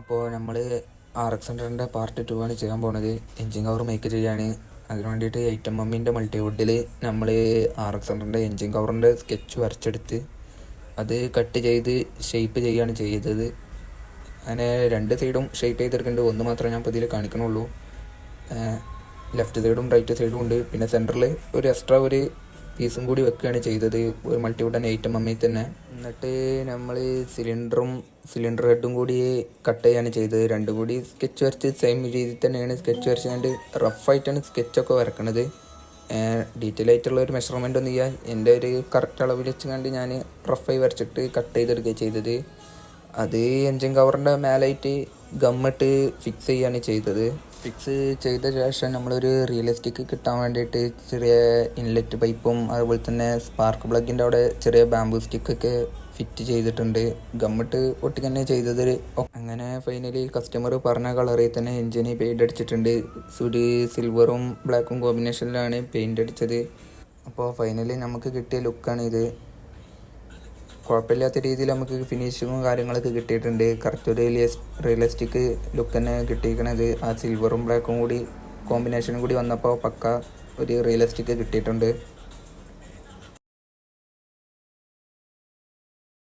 അപ്പോൾ നമ്മൾ RX-100ൻ്റെ പാർട്ട് 2 ആണ് ചെയ്യാൻ പോണത്. എൻജിൻ കവർ മേക്ക് ചെയ്യാണ്. അതിന് വേണ്ടിയിട്ട് 8mm മൾട്ടിവുഡിൽ നമ്മൾ RX-100ൻ്റെ എൻജിൻ കവറിൻ്റെ സ്കെച്ച് വരച്ചെടുത്ത് അത് കട്ട് ചെയ്ത് ഷേപ്പ് ചെയ്യുകയാണ് ചെയ്തത്. അങ്ങനെ രണ്ട് സൈഡും ഷേപ്പ് ചെയ്തെടുക്കുന്നുണ്ട്. ഒന്ന് മാത്രമേ ഞാൻ ഇപ്പോൾ ഇതിൽ കാണിക്കണുള്ളൂ. ലെഫ്റ്റ് സൈഡും റൈറ്റ് സൈഡും ഉണ്ട്. പിന്നെ സെൻറ്ററിൽ ഒരു എക്സ്ട്രാ ഒരു പീസും കൂടി വെക്കുകയാണ് ചെയ്തത്, ഒരു മൾട്ടിവുഡൻ 8mm തന്നെ. എന്നിട്ട് നമ്മൾ സിലിണ്ടർ ഹെഡും കൂടി കട്ട് ചെയ്യാണ് ചെയ്തത്. രണ്ടും കൂടി സ്കെച്ച് വരച്ച് സെയിം രീതിയിൽ തന്നെയാണ് സ്കെച്ച് വരച്ചുകൊണ്ട് റഫായിട്ടാണ് സ്കെച്ചൊക്കെ വരക്കണത്. ഡീറ്റെയിൽ ആയിട്ടുള്ള ഒരു മെഷർമെൻ്റ് ഒന്നും ചെയ്യാൻ എൻ്റെ ഒരു കറക്റ്റ് അളവിൽ വെച്ചുകൊണ്ട് ഞാൻ റഫായി വരച്ചിട്ട് കട്ട് ചെയ്തെടുക്കുകയാണ് ചെയ്തത്. അത് എൻജിൻ കവറിൻ്റെ മേലായിട്ട് ഗമ്മിട്ട് ഫിക്സ് ചെയ്യാണ് ചെയ്തത്. ഫിക്സ് ചെയ്ത ശേഷം നമ്മളൊരു റിയലിസ്റ്റിക് കിട്ടാൻ വേണ്ടിയിട്ട് ചെറിയ ഇൻലെറ്റ് പൈപ്പും അതുപോലെ തന്നെ സ്പാർക്ക് പ്ലഗിൻ്റെ അവിടെ ചെറിയ ബാംബൂ സ്റ്റിക്കൊക്കെ ഫിറ്റ് ചെയ്തിട്ടുണ്ട്. ഗമ്മിട്ട് ഒട്ടിക്ക് തന്നെ ചെയ്തത്. അങ്ങനെ ഫൈനലി കസ്റ്റമർ പറഞ്ഞ കളറിൽ തന്നെ എൻജിന് പെയിൻ്റ് അടിച്ചിട്ടുണ്ട്. സുടി സിൽവറും ബ്ലാക്കും കോമ്പിനേഷനിലാണ് പെയിൻ്റ് അടിച്ചത്. അപ്പോൾ ഫൈനലി നമുക്ക് കിട്ടിയ ലുക്കാണ് ഇത്. കുഴപ്പമില്ലാത്ത രീതിയിൽ നമുക്ക് ഫിനിഷിങ്ങും കാര്യങ്ങളൊക്കെ കിട്ടിയിട്ടുണ്ട്. കറക്റ്റ് ഒരു റിയലിസ്റ്റിക് ലുക്ക് തന്നെ കിട്ടിയിരിക്കണത്. ആ സിൽവറും ബ്ലാക്കും കൂടി കോമ്പിനേഷനും കൂടി വന്നപ്പോൾ പക്ക ഒരു റിയലിസ്റ്റിക് കിട്ടിയിട്ടുണ്ട്.